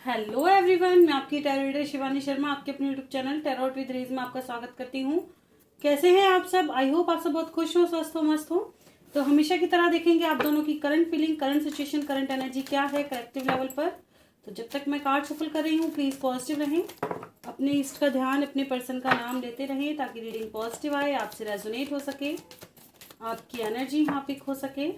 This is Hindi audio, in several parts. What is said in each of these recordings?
हेलो एवरीवन, मैं आपकी टैरो रीडर शिवानी शर्मा आपके अपने यूट्यूब चैनल टैरोट विद रीज में आपका स्वागत करती हूँ। कैसे हैं आप सब? आई होप आप सब बहुत खुश हो, स्वस्थ हो, मस्त हो। तो हमेशा की तरह देखेंगे आप दोनों की current feeling, current situation, current energy क्या है कलेक्टिव लेवल पर। तो जब तक मैं कार्ड शफल कर रही हूँ प्लीज पॉजिटिव रहें, अपने इष्ट का ध्यान, अपने पर्सन का नाम लेते रहें ताकि रीडिंग पॉजिटिव आए, आपसे रेजोनेट हो सके, आपकी एनर्जी यहाँ पिक हो सके।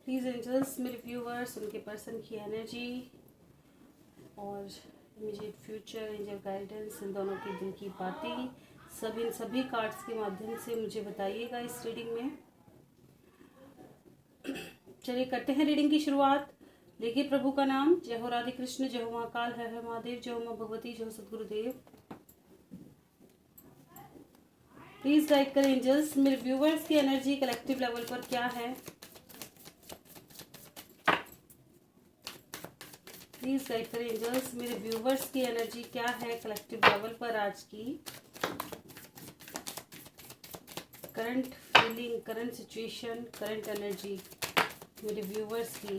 प्लीज एंजल्स, मेरे व्यूवर्स, उनके पर्सन की एनर्जी और इमीडिएट फ्यूचर, एंजल गाइडेंस, इन दोनों के दिल की बातें सब इन सभी कार्ड्स के माध्यम से मुझे बताइएगा इस रीडिंग में। चलिए करते हैं रीडिंग की शुरुआत। देखिए प्रभु का नाम। जय हो राधे कृष्ण, जय हो महाकाल, हर हर महादेव, जय हो माँ भगवती, जय हो सदगुरुदेव। प्लीज गाइड करें एंजल्स, मेरे व्यूवर्स की एनर्जी कलेक्टिव लेवल पर क्या है। प्लीज गाइड करें एंजल्स, मेरे व्यूवर्स की एनर्जी क्या है कलेक्टिव लेवल पर आज की। Current feeling, current situation, current energy मेरे व्यूवर्स की।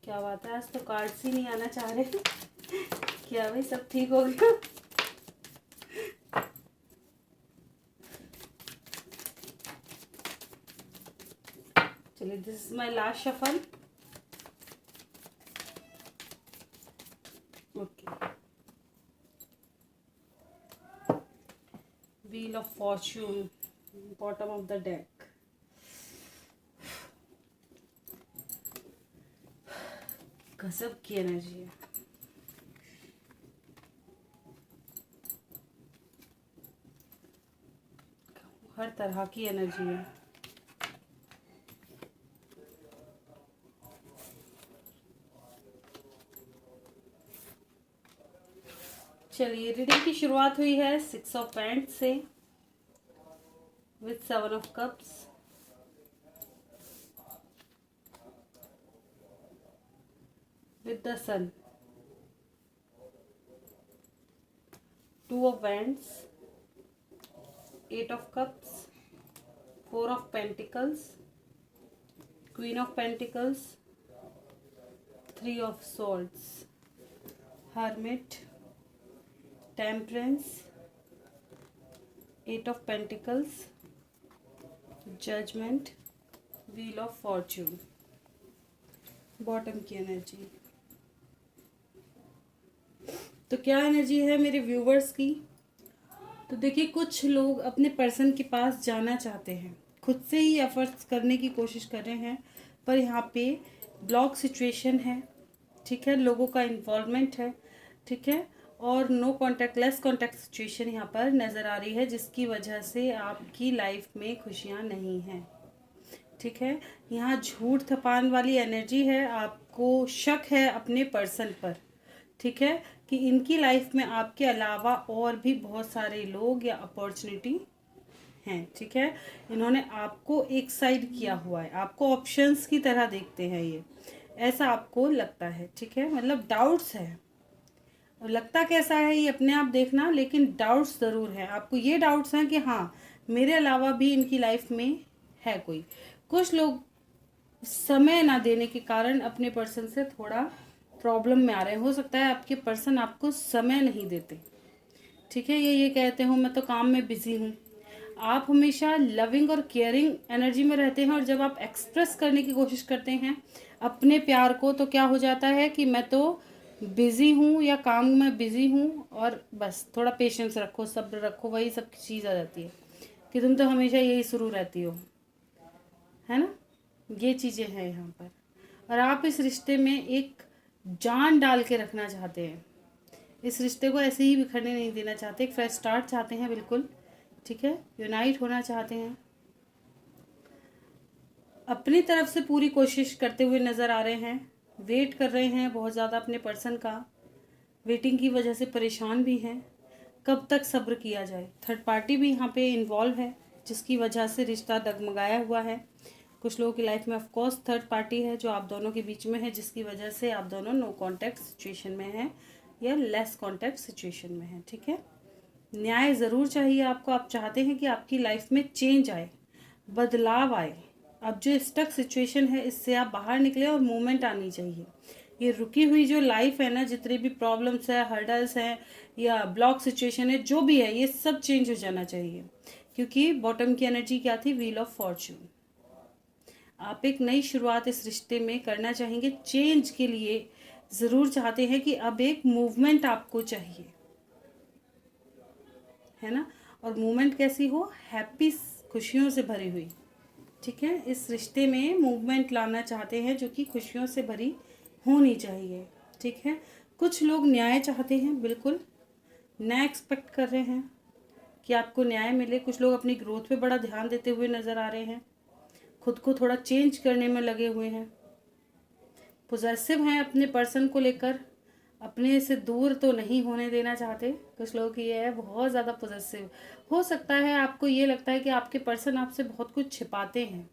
क्या बात है, आज तो कार्ड्स ही नहीं आना चाह रहे। क्या भाई, सब ठीक हो गया? चलिए, this is my last shuffle. Okay, wheel of Fortune, bottom of the deck. गजब की एनर्जी है। हर तरह की एनर्जी है। चलिए, रीडिंग की शुरुआत हुई है 6 ऑफ पेंट्स से with 7 of cups, with the sun, 2 of wands, 8 of cups, 4 of pentacles, queen of pentacles, 3 of swords, hermit, temperance, 8 of pentacles, judgment, wheel of fortune। Bottom की एनर्जी। तो क्या एनर्जी है मेरे व्यूवर्स की? तो देखिए, कुछ लोग अपने पर्सन के पास जाना चाहते हैं, खुद से ही एफर्ट्स करने की कोशिश कर रहे हैं, पर यहाँ पे ब्लॉक सिचुएशन है। ठीक है, लोगों का इन्वॉल्वमेंट है। ठीक है, और no contact, less contact situation यहाँ पर नज़र आ रही है, जिसकी वजह से आपकी लाइफ में खुशियाँ नहीं हैं। ठीक है, यहाँ झूठ थपान वाली एनर्जी है। आपको शक है अपने पर्सन पर। ठीक है, कि इनकी लाइफ में आपके अलावा और भी बहुत सारे लोग या अपॉर्चुनिटी हैं। ठीक है, इन्होंने आपको एक साइड किया हुआ है, आपको ऑप्शंस की तरह देखते हैं ये, ऐसा आपको लगता है। ठीक है, मतलब डाउट्स है। और लगता कैसा है ये अपने आप देखना, लेकिन डाउट्स ज़रूर हैं आपको। ये डाउट्स हैं कि हाँ, मेरे अलावा भी इनकी लाइफ में है कोई। कुछ लोग समय ना देने के कारण अपने पर्सन से थोड़ा प्रॉब्लम में आ रहे हैं। हो सकता है आपके पर्सन आपको समय नहीं देते। ठीक है, ये कहते हो मैं तो काम में बिजी हूँ। आप हमेशा लविंग और केयरिंग एनर्जी में रहते हैं, और जब आप एक्सप्रेस करने की कोशिश करते हैं अपने प्यार को, तो क्या हो जाता है कि मैं तो बिजी हूँ या काम में बिजी हूँ, और बस थोड़ा पेशेंस रखो, सब्र रखो, वही सब चीज़ आ जाती है कि तुम तो हमेशा यही शुरू रहती हो, है ना। ये चीज़ें हैं यहाँ पर, और आप इस रिश्ते में एक जान डाल के रखना चाहते हैं। इस रिश्ते को ऐसे ही बिखरने नहीं देना चाहते, एक फ्रेश स्टार्ट चाहते हैं बिल्कुल। ठीक है, यूनाइट होना चाहते हैं, अपनी तरफ से पूरी कोशिश करते हुए नज़र आ रहे हैं। वेट कर रहे हैं बहुत ज़्यादा अपने पर्सन का, वेटिंग की वजह से परेशान भी हैं। कब तक सब्र किया जाए। थर्ड पार्टी भी यहाँ पे इन्वॉल्व है, जिसकी वजह से रिश्ता डगमगाया हुआ है। कुछ लोगों की लाइफ में ऑफ कोर्स थर्ड पार्टी है जो आप दोनों के बीच में है, जिसकी वजह से आप दोनों नो कॉन्टैक्ट सिचुएशन में हैं या लेस कॉन्टैक्ट सिचुएशन में हैं। ठीक है, न्याय ज़रूर चाहिए आपको। आप चाहते हैं कि आपकी लाइफ में चेंज आए, बदलाव आए। अब जो स्टक सिचुएशन है इससे आप बाहर निकले और मूवमेंट आनी चाहिए। ये रुकी हुई जो लाइफ है ना, जितनी भी प्रॉब्लम्स है, हर्डल्स हैं या ब्लॉक सिचुएशन है, जो भी है, ये सब चेंज हो जाना चाहिए। क्योंकि बॉटम की एनर्जी क्या थी? Wheel of Fortune. आप एक नई शुरुआत इस रिश्ते में करना चाहेंगे, चेंज के लिए ज़रूर चाहते हैं कि अब एक मूवमेंट आपको चाहिए, है ना। और मूवमेंट कैसी हो? हैप्पी, खुशियों से भरी हुई। ठीक है, इस रिश्ते में मूवमेंट लाना चाहते हैं जो कि खुशियों से भरी होनी चाहिए। ठीक है, कुछ लोग न्याय चाहते हैं, बिल्कुल न्याय एक्सपेक्ट कर रहे हैं कि आपको न्याय मिले। कुछ लोग अपनी ग्रोथ पे बड़ा ध्यान देते हुए नज़र आ रहे हैं, खुद को थोड़ा चेंज करने में लगे हुए हैं, पोजेसिव हैं अपने पर्सन को लेकर, अपने से दूर तो नहीं होने देना चाहते। कुछ लोग ये है बहुत ज़्यादा पोजेसिव। हो सकता है आपको ये लगता है कि आपके पर्सन आपसे बहुत कुछ छिपाते हैं,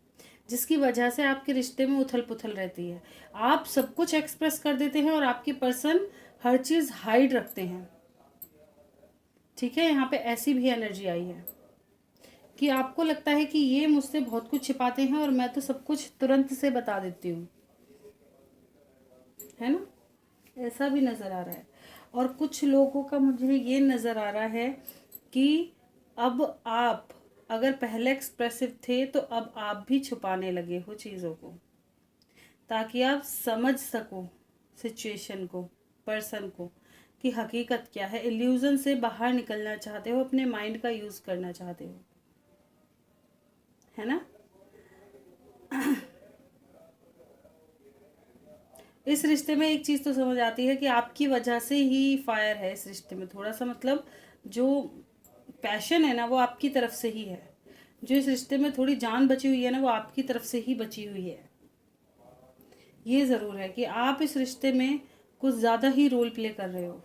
जिसकी वजह से आपके रिश्ते में उथल पुथल रहती है। आप सब कुछ एक्सप्रेस कर देते हैं और आपके पर्सन हर चीज़ हाइड रखते हैं। ठीक है, यहाँ पे ऐसी भी एनर्जी आई है कि आपको लगता है कि ये मुझसे बहुत कुछ छिपाते हैं और मैं तो सब कुछ तुरंत से बता देती हूँ, है ना। ऐसा भी नज़र आ रहा है। और कुछ लोगों का मुझे ये नज़र आ रहा है कि अब आप अगर पहले एक्सप्रेसिव थे तो अब आप भी छुपाने लगे हो चीज़ों को, ताकि आप समझ सको सिचुएशन को, पर्सन को, कि हकीकत क्या है। इल्यूजन से बाहर निकलना चाहते हो, अपने माइंड का यूज़ करना चाहते हो, है ना। इस रिश्ते में एक चीज़ तो समझ आती है कि आपकी वजह से ही फायर है इस रिश्ते में। थोड़ा सा मतलब जो पैशन है ना वो आपकी तरफ से ही है। जो इस रिश्ते में थोड़ी जान बची हुई है ना वो आपकी तरफ से ही बची हुई है। ये ज़रूर है कि आप इस रिश्ते में कुछ ज़्यादा ही रोल प्ले कर रहे हो।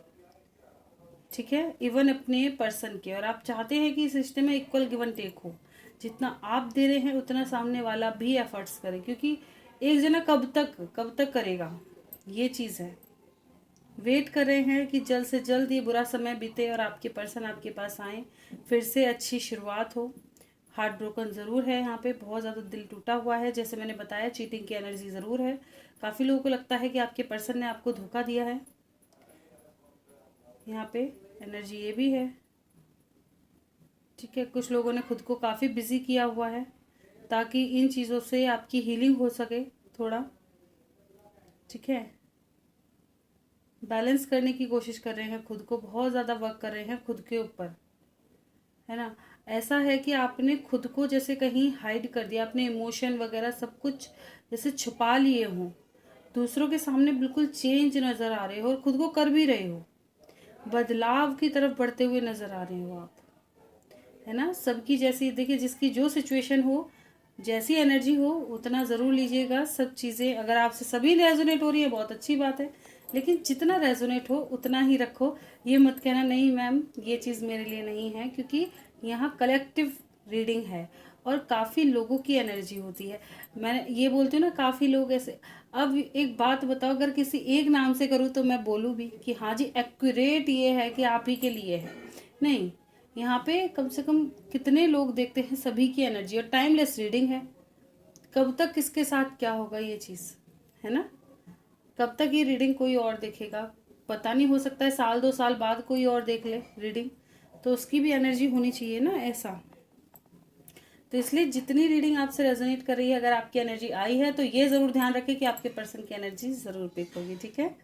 ठीक है, इवन अपने पर्सन के। और आप चाहते हैं कि इस रिश्ते में इक्वल गिवन टेक हो। जितना आप दे रहे हैं उतना सामने वाला भी एफर्ट्स करे, क्योंकि एक जना कब तक करेगा, ये चीज़ है। वेट कर रहे हैं कि जल्द से जल्द ये बुरा समय बीते और आपके पर्सन आपके पास आए, फिर से अच्छी शुरुआत हो। हार्ट ब्रोकन ज़रूर है यहाँ पे, बहुत ज़्यादा दिल टूटा हुआ है। जैसे मैंने बताया, चीटिंग की एनर्जी ज़रूर है। काफ़ी लोगों को लगता है कि आपके पर्सन ने आपको धोखा दिया है। यहाँ पे एनर्जी ये भी है। ठीक है, कुछ लोगों ने खुद को काफ़ी बिजी किया हुआ है ताकि इन चीज़ों से आपकी हीलिंग हो सके थोड़ा। ठीक है, बैलेंस करने की कोशिश कर रहे हैं, खुद को बहुत ज़्यादा वर्क कर रहे हैं खुद के ऊपर, है ना। ऐसा है कि आपने खुद को जैसे कहीं हाइड कर दिया, अपने इमोशन वगैरह सब कुछ जैसे छुपा लिए हों। दूसरों के सामने बिल्कुल चेंज नज़र आ रहे हो और खुद को कर भी रहे हो, बदलाव की तरफ बढ़ते हुए नज़र आ रहे हो आप, है ना। सबकी जैसी, देखिए जिसकी जो सिचुएशन हो, जैसी एनर्जी हो उतना ज़रूर लीजिएगा सब चीज़ें। अगर आपसे सभी रेजोनेट हो रही है बहुत अच्छी बात है, लेकिन जितना रेजोनेट हो उतना ही रखो। ये मत कहना नहीं मैम ये चीज़ मेरे लिए नहीं है, क्योंकि यहाँ कलेक्टिव रीडिंग है और काफ़ी लोगों की एनर्जी होती है। मैं ये बोलती हूँ ना, काफ़ी लोग ऐसे। अब एक बात बताओ, अगर किसी एक नाम से करूँ तो मैं बोलूँ भी कि हाँ जी एक्यूरेट ये है कि आप ही के लिए है, नहीं। यहाँ पे कम से कम कितने लोग देखते हैं, सभी की एनर्जी। और टाइमलेस रीडिंग है, कब तक किसके साथ क्या होगा ये चीज़, है ना। कब तक ये रीडिंग कोई और देखेगा पता नहीं, हो सकता है साल 2 साल बाद कोई और देख ले रीडिंग, तो उसकी भी एनर्जी होनी चाहिए ना ऐसा। तो इसलिए जितनी रीडिंग आपसे रेजोनेट कर रही है, अगर आपकी एनर्जी आई है तो ये ज़रूर ध्यान रखें कि आपके पर्सन की एनर्जी ज़रूर पिक होगी। ठीक है,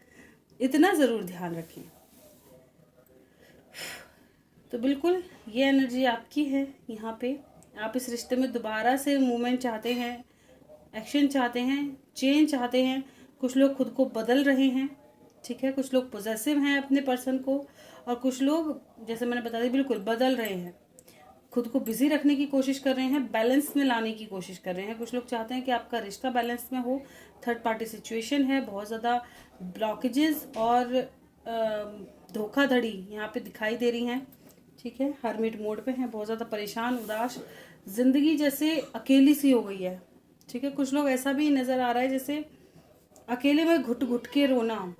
इतना ज़रूर ध्यान रखें। तो बिल्कुल ये एनर्जी आपकी है यहाँ पे। आप इस रिश्ते में दोबारा से मूवमेंट चाहते हैं, एक्शन चाहते हैं, चेंज चाहते हैं। कुछ लोग खुद को बदल रहे हैं। ठीक है, कुछ लोग पॉजेसिव हैं अपने पर्सन को, और कुछ लोग जैसे मैंने बता दिया बिल्कुल बदल रहे हैं, खुद को बिजी रखने की कोशिश कर रहे हैं, बैलेंस में लाने की कोशिश कर रहे हैं। कुछ लोग चाहते हैं कि आपका रिश्ता बैलेंस में हो। थर्ड पार्टी सिचुएशन है, बहुत ज़्यादा ब्लॉकेजेस और धोखाधड़ी यहाँ पे दिखाई दे रही हैं। ठीक है, हरमिट मोड पे हैं, बहुत ज़्यादा परेशान, उदास, जिंदगी जैसे अकेली सी हो गई है। ठीक है, कुछ लोग ऐसा भी नज़र आ रहा है जैसे अकेले में घुट घुट के रोना,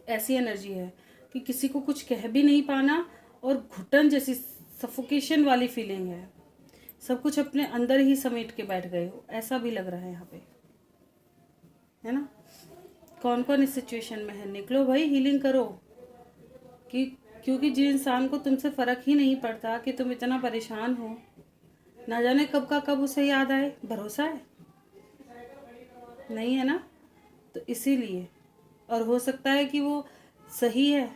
ऐसी एनर्जी है कि किसी को कुछ कह भी नहीं पाना और घुटन जैसी सफोकेशन वाली फीलिंग है। सब कुछ अपने अंदर ही समेट के बैठ गए हो, ऐसा भी लग रहा है यहाँ पे, है ना। कौन कौन इस सिचुएशन में है, निकलो भाई, हीलिंग करो। कि क्योंकि जिस इंसान को तुमसे फ़र्क ही नहीं पड़ता कि तुम इतना परेशान हो, ना जाने कब का कब उसे याद आए, भरोसा है नहीं, है ना। तो इसीलिए, और हो सकता है कि वो सही है।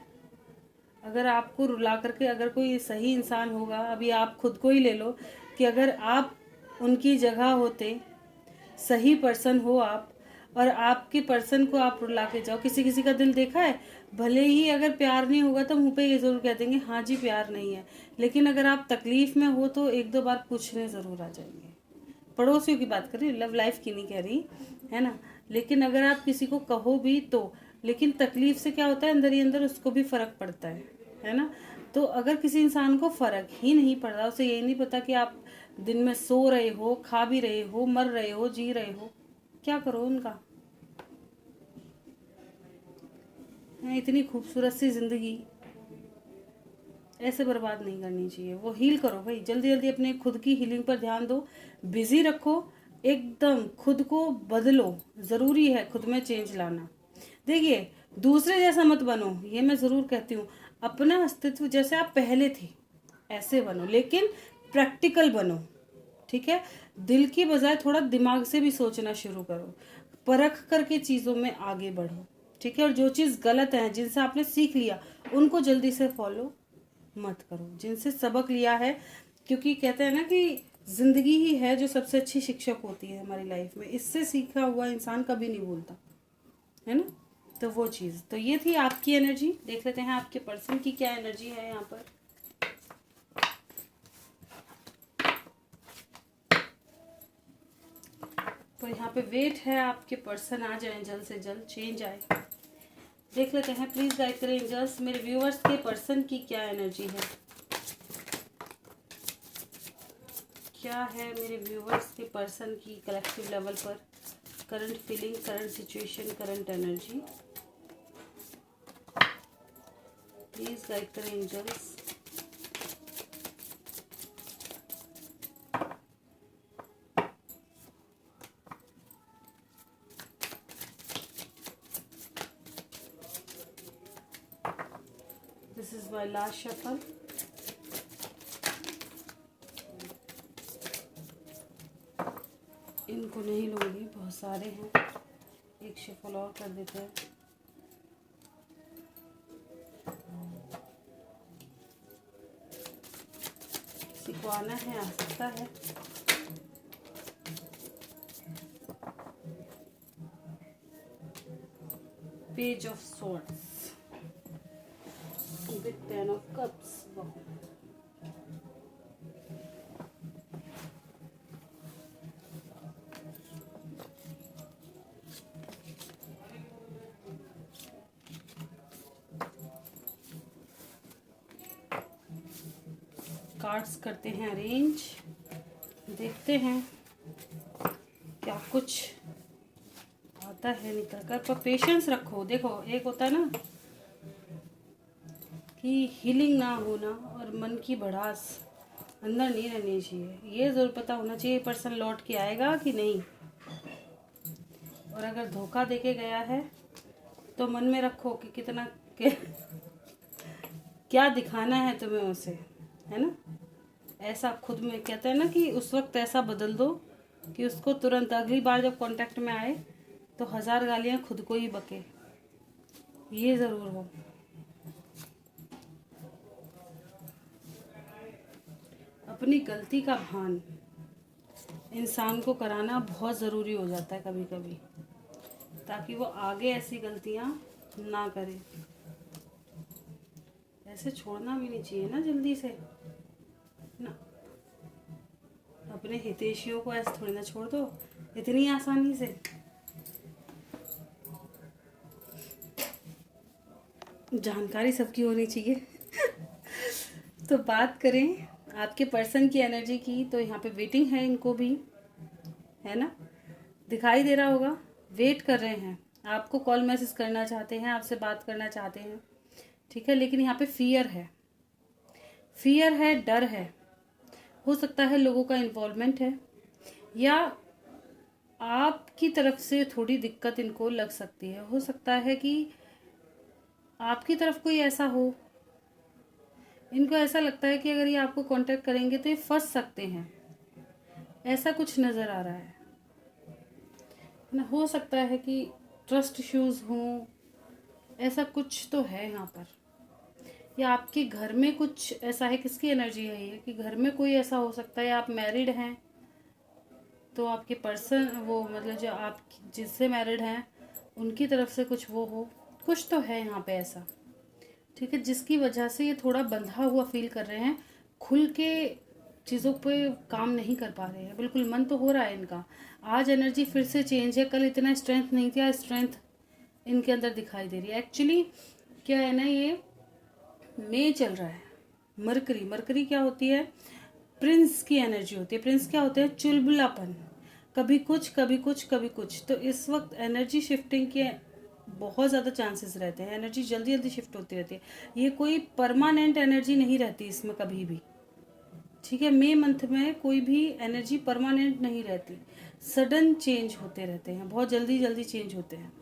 अगर आपको रुला करके अगर कोई सही इंसान होगा, अभी आप खुद को ही ले लो कि अगर आप उनकी जगह होते, सही पर्सन हो आप, और आपके पर्सन को आप रुला के जाओ। किसी किसी का दिल देखा है, भले ही अगर प्यार नहीं होगा तो मुंह पे ये ज़रूर कह देंगे हाँ जी प्यार नहीं है, लेकिन अगर आप तकलीफ में हो तो एक दो बार पूछने ज़रूर आ जाएंगे। पड़ोसियों की बात कर रही हूँ, लव लाइफ की नहीं कह रही, है ना। लेकिन अगर आप किसी को कहो भी तो, लेकिन तकलीफ से क्या होता है, अंदर ही अंदर उसको भी फ़र्क पड़ता है ना। तो अगर किसी इंसान को फ़र्क ही नहीं पड़ रहा, उसे यही नहीं पता कि आप दिन में सो रहे हो, खा भी रहे हो, मर रहे हो, जी रहे हो, क्या करो उनका। इतनी खूबसूरत सी ज़िंदगी ऐसे बर्बाद नहीं करनी चाहिए। वो हील करो भाई, जल्दी जल्दी अपने खुद की हीलिंग पर ध्यान दो, बिजी रखो, एकदम खुद को बदलो। ज़रूरी है खुद में चेंज लाना। देखिए, दूसरे जैसा मत बनो, ये मैं ज़रूर कहती हूँ। अपना अस्तित्व जैसे आप पहले थे ऐसे बनो, लेकिन प्रैक्टिकल बनो, ठीक है। दिल की बजाय थोड़ा दिमाग से भी सोचना शुरू करो, परख करके चीज़ों में आगे बढ़ो, ठीक है। और जो चीज़ गलत है, जिनसे आपने सीख लिया, उनको जल्दी से फॉलो मत करो, जिनसे सबक लिया है। क्योंकि कहते हैं ना कि जिंदगी ही है जो सबसे अच्छी शिक्षक होती है हमारी लाइफ में, इससे सीखा हुआ इंसान कभी नहीं भूलता, है ना। तो वो चीज़, तो ये थी आपकी एनर्जी। देख लेते हैं आपके पर्सन की क्या एनर्जी है यहाँ पर। तो यहाँ पे वेट है, आपके पर्सन आ जाए, जल्द से जल्द चेंज आए। देख लेते हैं, प्लीज गाइड करें एंजल्स, मेरे व्यूअर्स के पर्सन की क्या एनर्जी है। क्या है मेरे व्यूअर्स के पर्सन की कलेक्टिव लेवल पर current feeling, current situation, current energy. Please guide करें angels. This is my last shuffle. इनको नहीं लूँगी, बहुत सारे हैं, एक शफल और कर देते हैं। किसी को आना है, आ सकता है। Page of swords with 10 of cups. Cards करते हैं अरेंज, देखते हैं क्या कुछ आता है निकल कर। पर पेशेंस रखो। देखो, एक होता है ना कि हीलिंग ना होना और मन की भड़ास अंदर नहीं रहनी चाहिए। ये ज़रूर पता होना चाहिए पर्सन लौट के आएगा कि नहीं, और अगर धोखा देके गया है तो मन में रखो कि कितना क्या दिखाना है तुम्हें उसे, है ना। ऐसा खुद में कहते हैं ना कि उस वक्त ऐसा बदल दो कि उसको तुरंत अगली बार जब कांटेक्ट में आए तो 1000 गालियाँ खुद को ही बके, ये ज़रूर हो। अपनी गलती का भान इंसान को कराना बहुत ज़रूरी हो जाता है कभी कभी, ताकि वो आगे ऐसी गलतियाँ ना करे। ऐसे छोड़ना भी नहीं चाहिए ना जल्दी से ना, अपने हितैषियों को ऐसे थोड़ी ना छोड़ दो इतनी आसानी से। जानकारी सबकी होनी चाहिए। तो बात करें आपके पर्सन की एनर्जी की, तो यहाँ पे वेटिंग है, इनको भी, है ना, दिखाई दे रहा होगा। वेट कर रहे हैं, आपको कॉल मैसेज करना चाहते हैं, आपसे बात करना चाहते हैं, ठीक है। लेकिन यहाँ पे फियर है, फियर है, डर है। हो सकता है लोगों का इन्वॉल्वमेंट है, या आपकी तरफ से थोड़ी दिक्कत इनको लग सकती है। हो सकता है कि आपकी तरफ कोई ऐसा हो, इनको ऐसा लगता है कि अगर ये आपको कांटेक्ट करेंगे तो ये फंस सकते हैं, ऐसा कुछ नज़र आ रहा है ना। हो सकता है कि ट्रस्ट इश्यूज हों, ऐसा कुछ तो है यहाँ पर। या आपके घर में कुछ ऐसा है, किसकी एनर्जी है ये, कि घर में कोई ऐसा हो सकता है। आप मैरिड हैं तो आपके पर्सन, वो मतलब जो आप जिससे मैरिड हैं उनकी तरफ से कुछ वो हो, कुछ तो है यहाँ पे ऐसा, ठीक है, जिसकी वजह से ये थोड़ा बंधा हुआ फील कर रहे हैं, खुल के चीज़ों पे काम नहीं कर पा रहे हैं। बिल्कुल मन तो हो रहा है इनका, आज एनर्जी फिर से चेंज है। कल इतना स्ट्रेंथ नहीं था, स्ट्रेंथ इनके अंदर दिखाई दे रही है। एक्चुअली क्या है ना, ये मई चल रहा है, मरकरी, मरकरी क्या होती है, प्रिंस की एनर्जी होती है। प्रिंस क्या होते हैं, चुलबुलापन, कभी कुछ कभी कुछ कभी कुछ। तो इस वक्त एनर्जी शिफ्टिंग के बहुत ज़्यादा चांसेस रहते हैं, एनर्जी जल्दी जल्दी शिफ्ट होती रहती है। ये कोई परमानेंट एनर्जी नहीं रहती इसमें कभी भी, ठीक है। मई मंथ में कोई भी एनर्जी परमानेंट नहीं रहती, सडन चेंज होते रहते हैं, बहुत जल्दी जल्दी चेंज होते हैं,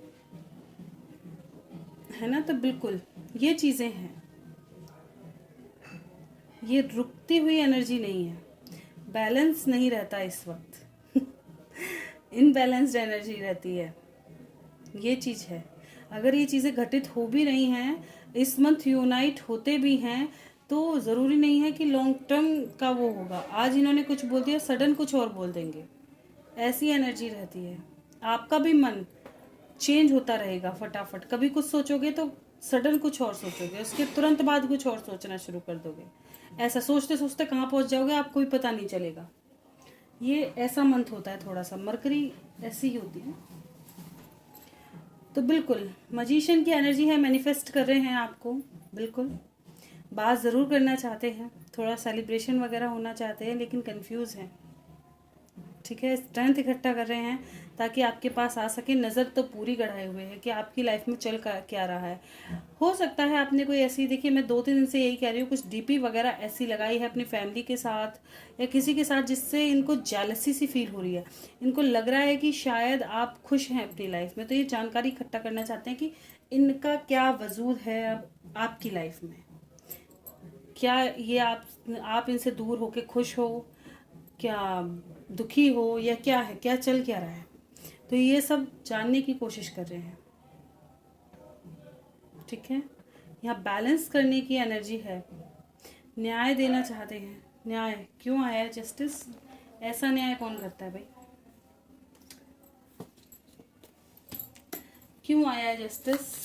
है ना। तो बिल्कुल ये चीज़ें हैं, ये रुकती हुई एनर्जी नहीं है, बैलेंस नहीं रहता इस वक्त इनबैलेंस्ड एनर्जी रहती है, ये चीज़ है। अगर ये चीज़ें घटित हो भी रही हैं, इस मंथ यूनाइट होते भी हैं, तो ज़रूरी नहीं है कि लॉन्ग टर्म का वो होगा। आज इन्होंने कुछ बोल दिया, सडन कुछ और बोल देंगे, ऐसी एनर्जी रहती है। आपका भी मन चेंज होता रहेगा फटाफट, कभी कुछ सोचोगे तो सडन कुछ और सोचोगे, उसके तुरंत बाद कुछ और सोचना शुरू कर दोगे। ऐसा सोचते सोचते कहाँ पहुँच जाओगे आपको भी पता नहीं चलेगा। ये ऐसा मंथ होता है थोड़ा सा, मरकरी ऐसी ही होती है। तो बिल्कुल मजिशियन की एनर्जी है, मैनिफेस्ट कर रहे हैं आपको, बिल्कुल बात ज़रूर करना चाहते हैं, थोड़ा सेलिब्रेशन वगैरह होना चाहते हैं, लेकिन कंफ्यूज हैं, ठीक है। स्ट्रेंथ इकट्ठा कर रहे हैं ताकि आपके पास आ सके। नज़र तो पूरी गढ़ाए हुए है कि आपकी लाइफ में चल क्या रहा है। हो सकता है आपने कोई ऐसी, देखिए मैं 2-3 दिन से यही कह रही हूँ, कुछ डीपी वगैरह ऐसी लगाई है अपनी फैमिली के साथ या किसी के साथ, जिससे इनको जेलसी सी फील हो रही है। इनको लग रहा है कि शायद आप खुश हैं अपनी लाइफ में, तो ये जानकारी इकट्ठा करना चाहते हैं कि इनका क्या वजूद है अब आपकी लाइफ में। क्या ये आप इनसे दूर होके खुश हो, क्या दुखी हो, या क्या है, क्या चल क्या रहा है। तो ये सब जानने की कोशिश कर रहे हैं, ठीक है। यहाँ बैलेंस करने की एनर्जी है, न्याय देना चाहते हैं। न्याय क्यों आया है, जस्टिस। ऐसा न्याय कौन करता है भाई, क्यों आया है जस्टिस।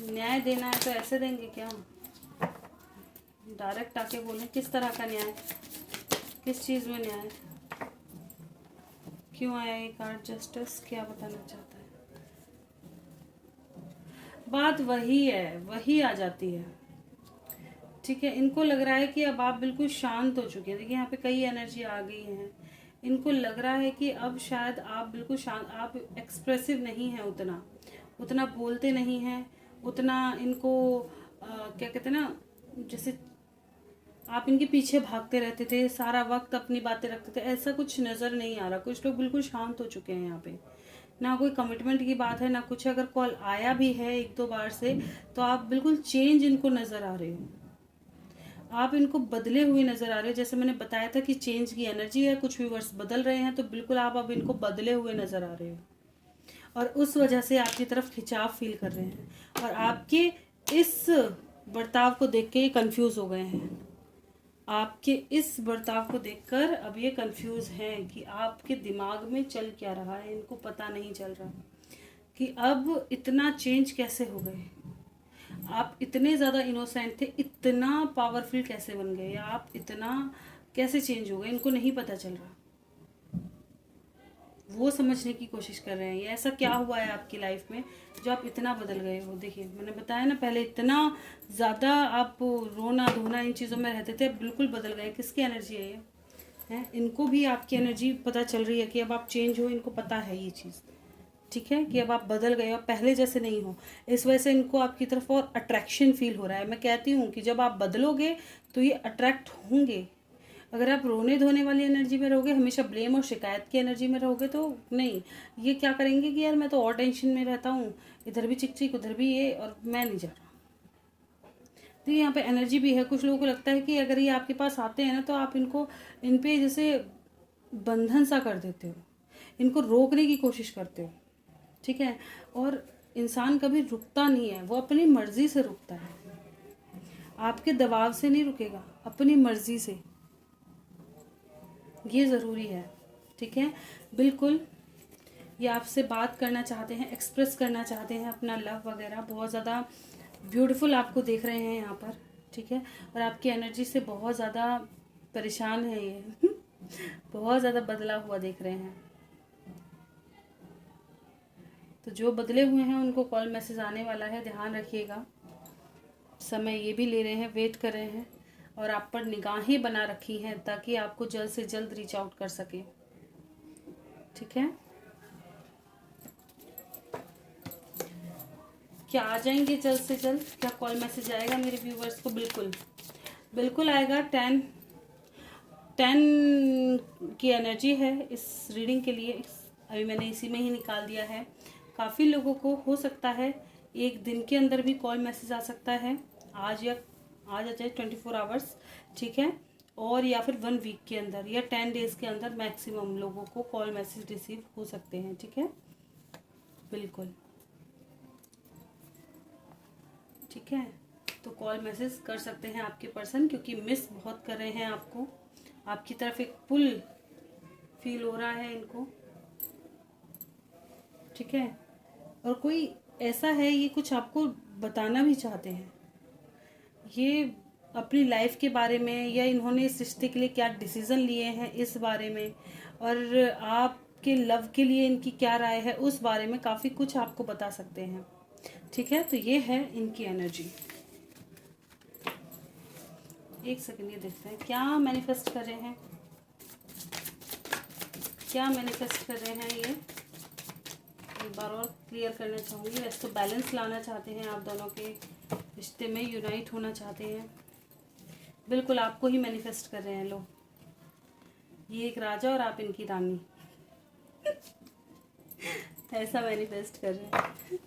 न्याय देना है तो ऐसे देंगे क्या, डायरेक्ट आके बोलें किस तरह का न्याय, किस चीज़ में न्याय, क्यों आया ये कार्ड जस्टिस, क्या बताना चाहता है। बात वही है, वही आ जाती है, ठीक है। इनको लग रहा है कि अब आप बिल्कुल शांत हो चुके हैं। देखिए यहाँ पे कई एनर्जी आ गई हैं, इनको लग रहा है कि अब शायद आप बिल्कुल शांत, आप एक्सप्रेसिव नहीं हैं, उतना उतना बोलते नहीं हैं, उतना इनको क्या कहते हैं ना, जैसे आप इनके पीछे भागते रहते थे, सारा वक्त अपनी बातें रखते थे, ऐसा कुछ नज़र नहीं आ रहा। कुछ लोग बिल्कुल शांत हो चुके हैं यहाँ पे, ना कोई कमिटमेंट की बात है ना कुछ। अगर कॉल आया भी है 1-2 बार से, तो आप बिल्कुल चेंज इनको नज़र आ रहे हो, आप इनको बदले हुए नज़र आ रहे हो। जैसे मैंने बताया था कि चेंज की एनर्जी है, कुछ व्यूअर्स बदल रहे हैं, तो बिल्कुल आप अब इनको बदले हुए नज़र आ रहे हो, और उस वजह से आपकी तरफ खिंचाव फील कर रहे हैं, और आपके इस बर्ताव को देख के ये कंफ्यूज हो गए हैं। आपके इस बर्ताव को देखकर अब ये कंफ्यूज हैं कि आपके दिमाग में चल क्या रहा है, इनको पता नहीं चल रहा कि अब इतना चेंज कैसे हो गए। आप इतने ज़्यादा इनोसेंट थे, इतना पावरफुल कैसे बन गए, या आप इतना कैसे चेंज हो गए, इनको नहीं पता चल रहा। वो समझने की कोशिश कर रहे हैं, ये ऐसा क्या हुआ है आपकी लाइफ में जो आप इतना बदल गए हो। देखिए मैंने बताया ना, पहले इतना ज़्यादा आप रोना धोना इन चीज़ों में रहते थे, अब बिल्कुल बदल गए। किसकी एनर्जी है ये, है इनको भी आपकी एनर्जी पता चल रही है कि अब आप चेंज हो, इनको पता है ये चीज़, ठीक है, कि अब आप बदल गए हो, पहले जैसे नहीं हो। इस वजह से इनको आपकी तरफ और अट्रैक्शन फील हो रहा है। मैं कहती हूँ कि जब आप बदलोगे तो ये अट्रैक्ट होंगे। अगर आप रोने धोने वाली एनर्जी में रहोगे, हमेशा ब्लेम और शिकायत की एनर्जी में रहोगे, तो नहीं, ये क्या करेंगे कि यार मैं तो और टेंशन में रहता हूँ, इधर भी चिक चिक, उधर भी ये, और मैं नहीं जा रहा। तो यहाँ पे एनर्जी भी है। कुछ लोगों को लगता है कि अगर ये आपके पास आते हैं ना, तो आप इनको, इन पे जैसे बंधन सा कर देते हो, इनको रोकने की कोशिश करते हो। ठीक है, और इंसान कभी रुकता नहीं है, वो अपनी मर्जी से रुकता है, आपके दबाव से नहीं रुकेगा, अपनी मर्जी से। ये ज़रूरी है। ठीक है, बिल्कुल। ये आपसे बात करना चाहते हैं, एक्सप्रेस करना चाहते हैं अपना लव वगैरह। बहुत ज़्यादा ब्यूटीफुल आपको देख रहे हैं यहाँ पर। ठीक है, और आपकी एनर्जी से बहुत ज़्यादा परेशान है ये बहुत ज़्यादा बदला हुआ देख रहे हैं। तो जो बदले हुए हैं उनको कॉल मैसेज आने वाला है, ध्यान रखिएगा। समय ये भी ले रहे हैं, वेट कर रहे हैं, और आप पर निगाहें बना रखी हैं ताकि आपको जल्द से जल्द रीच आउट कर सके। ठीक है, क्या आ जाएंगे जल्द से जल्द? क्या कॉल मैसेज आएगा मेरे व्यूवर्स को? बिल्कुल बिल्कुल आएगा। 10 की एनर्जी है इस रीडिंग के लिए। अभी मैंने इसी में ही निकाल दिया है। काफ़ी लोगों को हो सकता है एक दिन के अंदर भी कॉल मैसेज आ सकता है, आज आ जाए 24 आवर्स। ठीक है, और या फिर 1 वीक के अंदर या 10 डेज़ के अंदर मैक्सिमम लोगों को कॉल मैसेज रिसीव हो सकते हैं। ठीक है, बिल्कुल। ठीक है, तो कॉल मैसेज कर सकते हैं आपके पर्सन, क्योंकि मिस बहुत कर रहे हैं आपको। आपकी तरफ एक पुल फील हो रहा है इनको। ठीक है, और कोई ऐसा है, ये कुछ आपको बताना भी चाहते हैं, ये अपनी लाइफ के बारे में, या इन्होंने इस रिश्ते के लिए क्या डिसीज़न लिए हैं इस बारे में, और आपके लव के लिए इनकी क्या राय है उस बारे में काफ़ी कुछ आपको बता सकते हैं। ठीक है, तो ये है इनकी एनर्जी। एक सेकंड, ये देखते हैं क्या मैनिफेस्ट कर रहे हैं, क्या मैनिफेस्ट कर रहे हैं ये। एक बार और क्लियर करना चाहूँगी। वैसे तो बैलेंस लाना चाहते हैं आप दोनों के रिश्ते में, यूनाइट होना चाहते हैं। बिल्कुल आपको ही मैनिफेस्ट कर रहे हैं लोग। ये एक राजा और आप इनकी रानी ऐसा मैनिफेस्ट कर रहे हैं।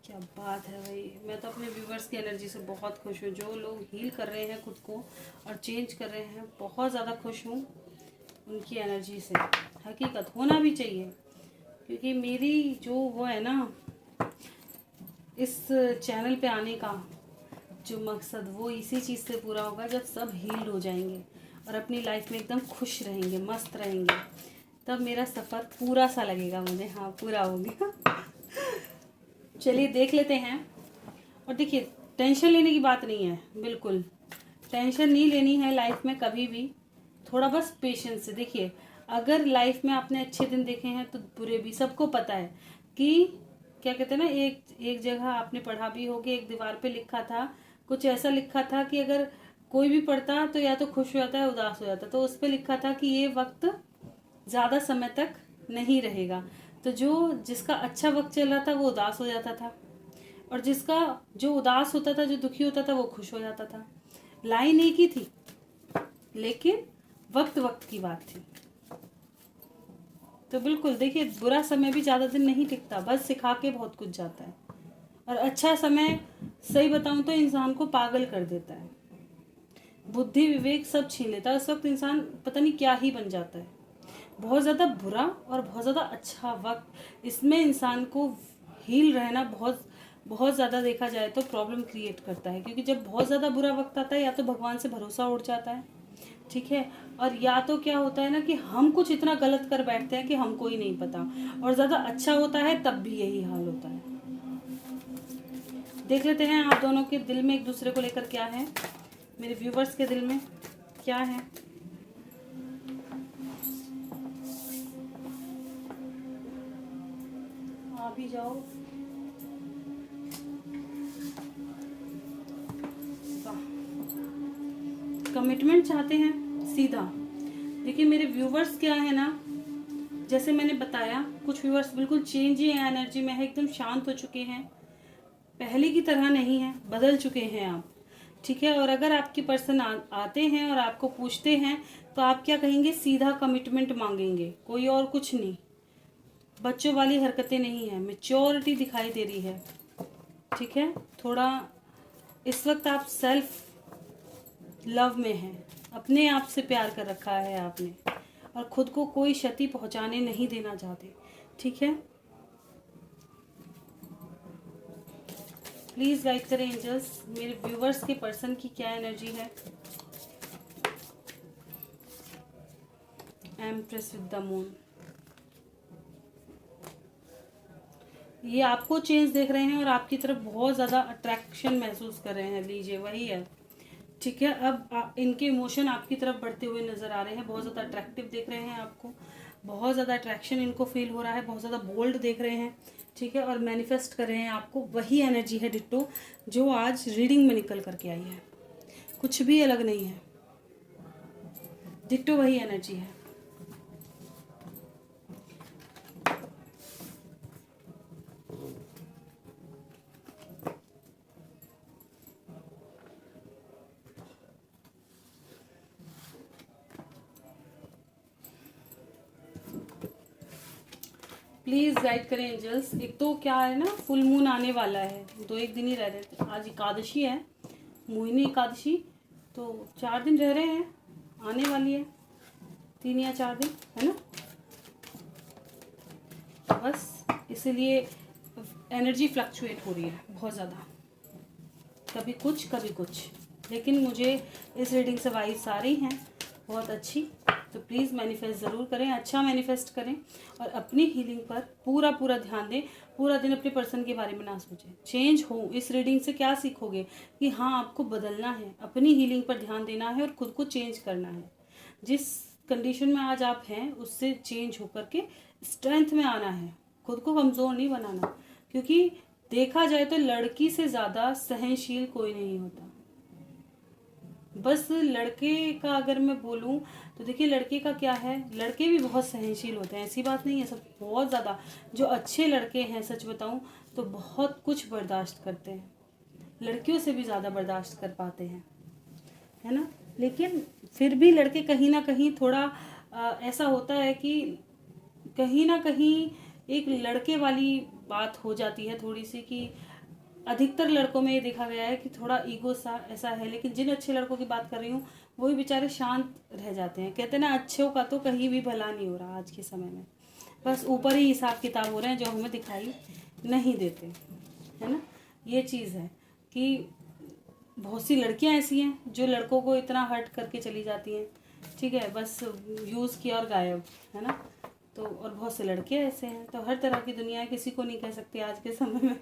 क्या बात है भाई, मैं तो अपने व्यूवर्स की एनर्जी से बहुत खुश हूँ। जो लोग हील कर रहे हैं खुद को और चेंज कर रहे हैं, बहुत ज़्यादा खुश हूँ उनकी एनर्जी से। हकीकत होना भी चाहिए, क्योंकि मेरी जो वो है ना, इस चैनल पे आने का जो मकसद, वो इसी चीज़ से पूरा होगा जब सब हील हो जाएंगे और अपनी लाइफ में एकदम खुश रहेंगे, मस्त रहेंगे, तब मेरा सफ़र पूरा सा लगेगा मुझे। हाँ, पूरा हो गया चलिए देख लेते हैं। और देखिए, टेंशन लेने की बात नहीं है, बिल्कुल टेंशन नहीं लेनी है लाइफ में कभी भी। थोड़ा बस पेशेंस से देखिए। अगर लाइफ में आपने अच्छे दिन देखे हैं तो बुरे भी, सबको पता है कि क्या कहते हैं ना, एक जगह आपने पढ़ा भी होगी, एक दीवार पे लिखा था, कुछ ऐसा लिखा था कि अगर कोई भी पढ़ता तो या तो खुश हो जाता है, उदास हो जाता। तो उस पर लिखा था कि ये वक्त ज़्यादा समय तक नहीं रहेगा। तो जिसका अच्छा वक्त चल रहा था वो उदास हो जाता था, और जिसका जो उदास होता था, जो दुखी होता था, वो खुश हो जाता था। लाइन एक ही थी, लेकिन वक्त वक्त की बात थी। तो बिल्कुल देखिए, बुरा समय भी ज़्यादा दिन नहीं टिकता, बस सिखा के बहुत कुछ जाता है। और अच्छा समय, सही बताऊं तो इंसान को पागल कर देता है, बुद्धि विवेक सब छीन लेता है। उस वक्त इंसान पता नहीं क्या ही बन जाता है। बहुत ज़्यादा बुरा और बहुत ज़्यादा अच्छा वक्त, इसमें इंसान को हील रहना बहुत बहुत ज़्यादा देखा जाए तो प्रॉब्लम क्रिएट करता है। क्योंकि जब बहुत ज़्यादा बुरा वक्त आता है, या तो भगवान से भरोसा उठ जाता है, ठीक है, और या तो क्या होता है ना कि हम कुछ इतना गलत कर बैठते हैं कि हमको ही नहीं पता। और ज़्यादा अच्छा होता है तब भी यही हाल होता है। देख लेते हैं आप दोनों के दिल में एक दूसरे को लेकर क्या है, मेरे व्यूवर्स के दिल में क्या है। आ भी जाओ। कमिटमेंट चाहते हैं सीधा। देखिए मेरे व्यूवर्स क्या है ना, जैसे मैंने बताया कुछ व्यूवर्स बिल्कुल चेंज ही एनर्जी में है, एकदम शांत हो चुके हैं, पहले की तरह नहीं है, बदल चुके हैं आप, ठीक है। और अगर आपके पर्सन आते हैं और आपको पूछते हैं तो आप क्या कहेंगे, सीधा कमिटमेंट मांगेंगे, कोई और कुछ नहीं, बच्चों वाली हरकतें नहीं है, मैच्योरिटी दिखाई दे रही है, ठीक है। थोड़ा इस वक्त आप सेल्फ लव में हैं, अपने आप से प्यार कर रखा है आपने और खुद को कोई क्षति पहुंचाने नहीं देना चाहते, ठीक है। प्लीज गाइड करें एंजल्स, मेरे व्यूवर्स के पर्सन की क्या एनर्जी है। एम्प्रेस विद द मून, ये आपको चेंज देख रहे हैं और आपकी तरफ बहुत ज़्यादा अट्रैक्शन महसूस कर रहे हैं, लीजिए वही है, ठीक है। अब इनके इमोशन आपकी तरफ बढ़ते हुए नजर आ रहे हैं, बहुत ज़्यादा अट्रैक्टिव देख रहे हैं आपको, बहुत ज़्यादा अट्रैक्शन इनको फील हो रहा है, बहुत ज़्यादा बोल्ड देख रहे हैं, ठीक है। और मैनिफेस्ट कर रहे हैं आपको, वही एनर्जी है डिट्टो जो आज रीडिंग में निकल करके आई है, कुछ भी अलग नहीं है, डिट्टो वही एनर्जी है। प्लीज़ गाइड करें एंजल्स। एक तो क्या है ना, फुल मून आने वाला है, 2-1 दिन ही रह रहे थे, आज एकादशी है, मोहिनी एकादशी, तो 4 दिन रह रहे हैं, आने वाली है 3 या 4 दिन, है ना। बस इसीलिए एनर्जी फ्लक्चुएट हो रही है बहुत ज़्यादा, कभी कुछ कभी कुछ, लेकिन मुझे इस रीडिंग से वाइब्स आ रही हैं बहुत अच्छी। तो प्लीज़ मैनिफेस्ट ज़रूर करें, अच्छा मैनिफेस्ट करें और अपनी हीलिंग पर पूरा पूरा ध्यान दें, पूरा दिन अपने पर्सन के बारे में ना सोचें, चेंज हो। इस रीडिंग से क्या सीखोगे कि हाँ आपको बदलना है, अपनी हीलिंग पर ध्यान देना है और खुद को चेंज करना है। जिस कंडीशन में आज आप हैं उससे चेंज होकर के स्ट्रेंथ में आना है, खुद को कमज़ोर नहीं बनाना, क्योंकि देखा जाए तो लड़की से ज़्यादा सहनशील कोई नहीं होता। बस लड़के का अगर मैं बोलूं तो देखिए लड़के का क्या है, लड़के भी बहुत सहनशील होते हैं, ऐसी बात नहीं है, सब बहुत ज़्यादा, जो अच्छे लड़के हैं सच बताऊं तो बहुत कुछ बर्दाश्त करते हैं, लड़कियों से भी ज़्यादा बर्दाश्त कर पाते हैं, है ना। लेकिन फिर भी लड़के कहीं ना कहीं थोड़ा ऐसा होता है कि कहीं ना कहीं एक लड़के वाली बात हो जाती है थोड़ी सी, कि अधिकतर लड़कों में ये देखा गया है कि थोड़ा ईगो सा ऐसा है। लेकिन जिन अच्छे लड़कों की बात कर रही हूँ वो भी बेचारे शांत रह जाते हैं, कहते हैं ना अच्छों का तो कहीं भी भला नहीं हो रहा आज के समय में, बस ऊपर ही हिसाब किताब हो रहे हैं जो हमें दिखाई नहीं देते, है ना। ये चीज़ है कि बहुत सी लड़कियां ऐसी हैं जो लड़कों को इतना हर्ट करके चली जाती हैं, ठीक है, बस यूज़ किया और गायब, है ना। तो और बहुत से लड़के ऐसे हैं, तो हर तरह की दुनिया है, किसी को नहीं कह सकते आज के समय में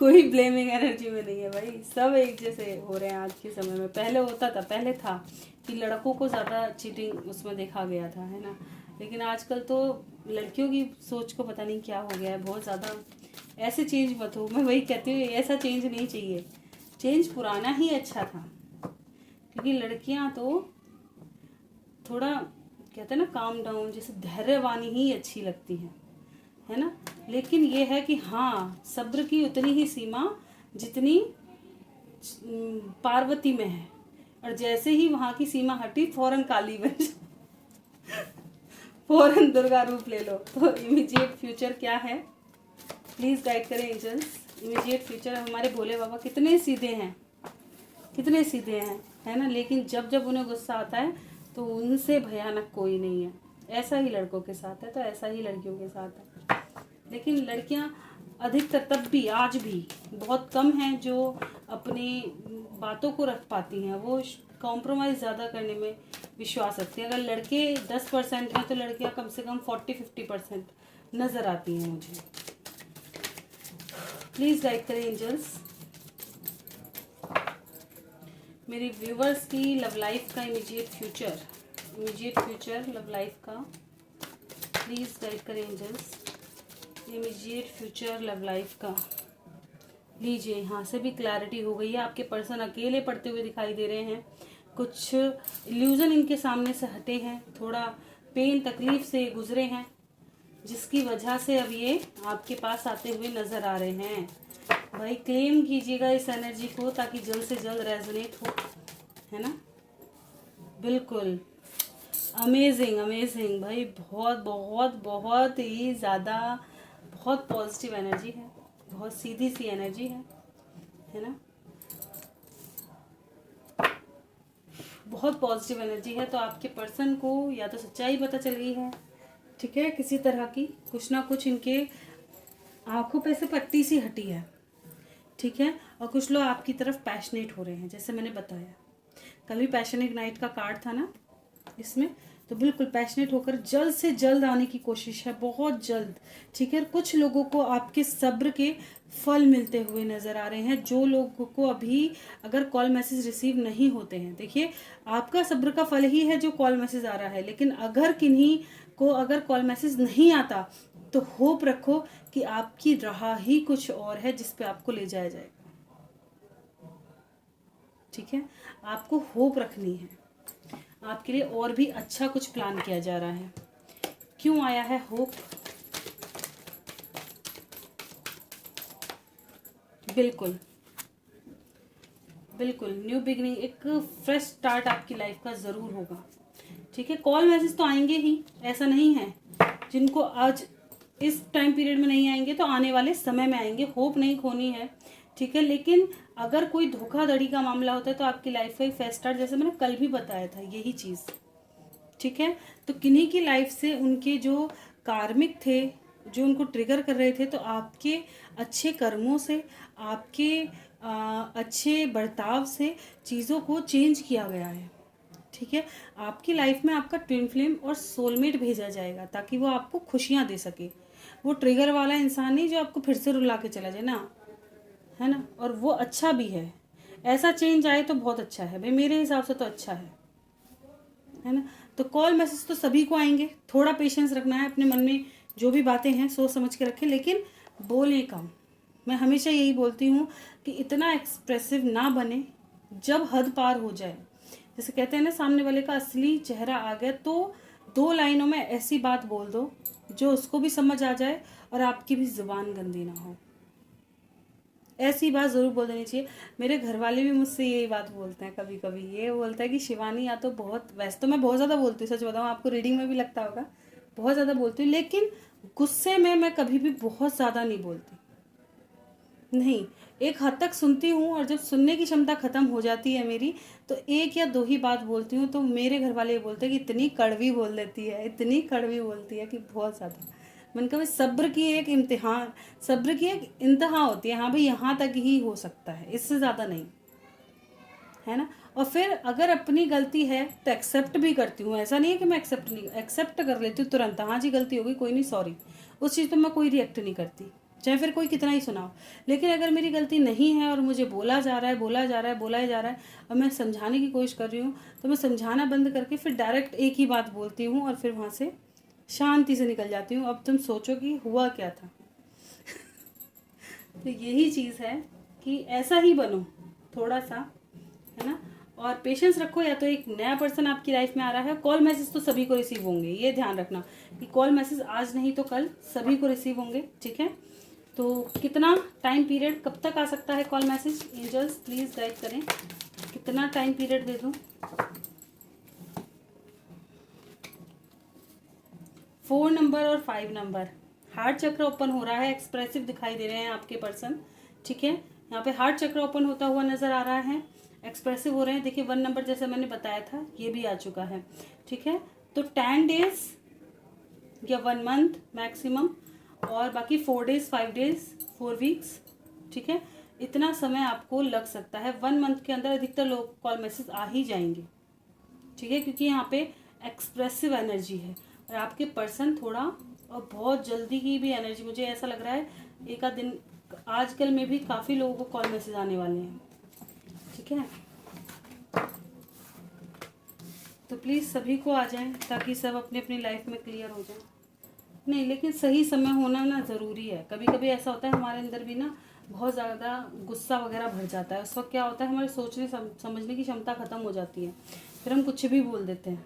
कोई ब्लेमिंग एनर्जी में नहीं है भाई, सब एक जैसे हो रहे हैं आज के समय में। पहले होता था, पहले था कि लड़कों को ज़्यादा चीटिंग उसमें देखा गया था, है ना। लेकिन आजकल तो लड़कियों की सोच को पता नहीं क्या हो गया है, बहुत ज़्यादा। ऐसे चेंज मत हो, मैं वही कहती हूँ, ऐसा चेंज नहीं चाहिए, चेंज पुराना ही अच्छा था, क्योंकि लड़कियां तो थोड़ा कहते हैं ना काम डाउन, जैसे धैर्यवानी ही अच्छी लगती है ना। लेकिन ये है कि हाँ सब्र की उतनी ही सीमा जितनी पार्वती में है, और जैसे ही वहाँ की सीमा हटी फौरन काली बन फौरन दुर्गा रूप ले लो। तो इमीडिएट फ्यूचर क्या है, प्लीज़ गाइड करें एंजल्स। इमीडिएट फ्यूचर, हमारे भोले बाबा कितने सीधे हैं, कितने सीधे हैं, है ना। लेकिन जब जब उन्हें गुस्सा आता है तो उनसे भयानक कोई नहीं है, ऐसा ही लड़कों के साथ है तो ऐसा ही लड़कियों के साथ है। लेकिन लड़कियां अधिकतर तब भी आज भी बहुत कम हैं जो अपनी बातों को रख पाती हैं, वो कॉम्प्रोमाइज़ ज़्यादा करने में विश्वास रखती हैं। अगर लड़के 10% हैं तो लड़कियां कम से कम 40-50% नज़र आती हैं मुझे। प्लीज़ गाइड करें एंजल्स मेरी व्यूवर्स की लव लाइफ का इमीडिएट फ्यूचर लव लाइफ का। प्लीज़ गाइड करें angels immediate future love life का। लीजिए यहाँ से भी क्लैरिटी हो गई है, आपके पर्सन अकेले पढ़ते हुए दिखाई दे रहे हैं, कुछ इल्यूजन इनके सामने से हटे हैं, थोड़ा पेन तकलीफ से गुजरे हैं, जिसकी वजह से अब ये आपके पास आते हुए नजर आ रहे हैं। भाई क्लेम कीजिएगा इस एनर्जी को ताकि जल्द से जल्द रेजोनेट हो, है ना। बिल्कुल अमेजिंग अमेजिंग भाई, बहुत बहुत बहुत ही ज़्यादा, बहुत पॉजिटिव एनर्जी है, बहुत सीधी सी एनर्जी है ना, बहुत पॉजिटिव एनर्जी है। तो आपके पर्सन को या तो सच्चाई पता चल गई है, ठीक है, किसी तरह की कुछ ना कुछ इनके आंखों पे से पट्टी सी हटी है, ठीक है। और कुछ लोग आपकी तरफ पैशनेट हो रहे हैं, जैसे मैंने बताया कल भी पैशनेट नाइट का कार्ड था ना इसमें, तो बिल्कुल पैशनेट होकर जल्द से जल्द आने की कोशिश है, बहुत जल्द, ठीक है। कुछ लोगों को आपके सब्र के फल मिलते हुए नजर आ रहे हैं। जो लोगों को अभी अगर कॉल मैसेज रिसीव नहीं होते हैं, देखिए आपका सब्र का फल ही है जो कॉल मैसेज आ रहा है, लेकिन अगर किन्हीं को अगर कॉल मैसेज नहीं आता तो होप रखो कि आपकी राह ही कुछ और है जिस पे आपको ले जाया जाएगा, ठीक है। आपको होप रखनी है, आपके लिए और भी अच्छा कुछ प्लान किया जा रहा है। क्यों आया है होप? बिल्कुल बिल्कुल न्यू बिगनिंग, एक फ्रेश स्टार्ट आपकी लाइफ का ज़रूर होगा, ठीक है। कॉल मैसेज तो आएंगे ही, ऐसा नहीं है, जिनको आज इस टाइम पीरियड में नहीं आएंगे तो आने वाले समय में आएंगे, होप नहीं खोनी है, ठीक है। लेकिन अगर कोई धोखाधड़ी का मामला होता है तो आपकी लाइफ का एक फ्रेश स्टार्ट, जैसे मैंने कल भी बताया था यही चीज़, ठीक है। तो किन्हीं की लाइफ से उनके जो कार्मिक थे, जो उनको ट्रिगर कर रहे थे, तो आपके अच्छे कर्मों से, आपके अच्छे बर्ताव से चीज़ों को चेंज किया गया है, ठीक है। आपकी लाइफ में आपका ट्विन फ्लेम और सोलमेट भेजा जाएगा ताकि वो आपको खुशियाँ दे सके। वो ट्रिगर वाला इंसान नहीं जो आपको फिर से रुला के चला जाए ना, है ना। और वो अच्छा भी है, ऐसा चेंज आए तो बहुत अच्छा है भाई, मेरे हिसाब से तो अच्छा है ना। तो कॉल मैसेज तो सभी को आएंगे, थोड़ा पेशेंस रखना है, अपने मन में जो भी बातें हैं सोच समझ के रखें, लेकिन बोलें कम। मैं हमेशा यही बोलती हूँ कि इतना एक्सप्रेसिव ना बने जब हद पार हो जाए। जैसे कहते हैं ना, सामने वाले का असली चेहरा आ गया तो 2 लाइनों में ऐसी बात बोल दो जो उसको भी समझ आ जाए और आपकी भी जुबान गंदी ना हो। ऐसी बात ज़रूर बोल देनी चाहिए। मेरे घर वाले भी मुझसे यही बात बोलते हैं, कभी कभी ये बोलता है कि शिवानी या तो बहुत, वैसे तो मैं बहुत ज़्यादा बोलती हूँ, सच बताऊँ आपको, रीडिंग में भी लगता होगा बहुत ज़्यादा बोलती हूँ, लेकिन गुस्से में मैं कभी भी बहुत ज़्यादा नहीं बोलती, नहीं। एक हद तक सुनती हूँ और जब सुनने की क्षमता ख़त्म हो जाती है मेरी, तो 1 या 2 ही बात बोलती हूँ। तो मेरे घर वाले ये बोलते हैं कि इतनी कड़वी बोल देती है, इतनी कड़वी बोलती है कि बहुत ज़्यादा। मैंने कहा सब्र की एक इम्तिहान, सब्र की एक इंतहा होती है, हाँ भाई यहाँ तक ही हो सकता है, इससे ज़्यादा नहीं, है ना। और फिर अगर अपनी गलती है तो एक्सेप्ट भी करती हूँ, ऐसा नहीं है कि मैं एक्सेप्ट कर लेती हूँ तुरंत, हाँ जी गलती हो गई, कोई नहीं, सॉरी, उस चीज़ पर मैं कोई रिएक्ट नहीं करती, चाहे फिर कोई कितना ही सुनाओ। लेकिन अगर मेरी गलती नहीं है और मुझे बोला जा रहा है, बोला जा रहा है, बोला जा रहा है, और मैं समझाने की कोशिश कर रही हूँ, तो मैं समझाना बंद करके फिर डायरेक्ट एक ही बात बोलती हूँ और फिर वहाँ से शांति से निकल जाती हूँ। अब तुम सोचो कि हुआ क्या था। तो यही चीज़ है कि ऐसा ही बनो थोड़ा सा, है ना। और पेशेंस रखो, या तो एक नया पर्सन आपकी लाइफ में आ रहा है। कॉल मैसेज तो सभी को रिसीव होंगे, ये ध्यान रखना कि कॉल मैसेज आज नहीं तो कल सभी को रिसीव होंगे, ठीक है। तो कितना टाइम पीरियड, कब तक आ सकता है call message? Angels please guide करें, कितना टाइम पीरियड दे दूँ? 4 नंबर और 5 नंबर, हार्ट चक्र ओपन हो रहा है, एक्सप्रेसिव दिखाई दे रहे हैं आपके पर्सन, ठीक है। यहाँ पे हार्ट चक्र ओपन होता हुआ नजर आ रहा है, एक्सप्रेसिव हो रहे हैं। देखिए 1 नंबर जैसे मैंने बताया था ये भी आ चुका है, ठीक है। तो 10 डेज या 1 मंथ मैक्सिमम, और बाकी 4 डेज, 5 डेज, 4 वीक्स, ठीक है। इतना समय आपको लग सकता है। 1 मंथ के अंदर अधिकतर लोग कॉल मैसेज आ ही जाएंगे, ठीक है, क्योंकि यहाँ पे एक्सप्रेसिव एनर्जी है और आपके पर्सन थोड़ा और बहुत जल्दी की भी एनर्जी, मुझे ऐसा लग रहा है एक आध दिन आजकल में भी काफ़ी लोगों को कॉल मैसेज आने वाले हैं, ठीक है। तो प्लीज़ सभी को आ जाएं ताकि सब अपनी अपनी लाइफ में क्लियर हो जाए। नहीं, लेकिन सही समय होना ना ज़रूरी है। कभी कभी ऐसा होता है हमारे अंदर भी ना बहुत ज़्यादा गुस्सा वगैरह भर जाता है। उस वक्त क्या होता है, हमारे सोचने समझने की क्षमता ख़त्म हो जाती है, फिर हम कुछ भी बोल देते हैं,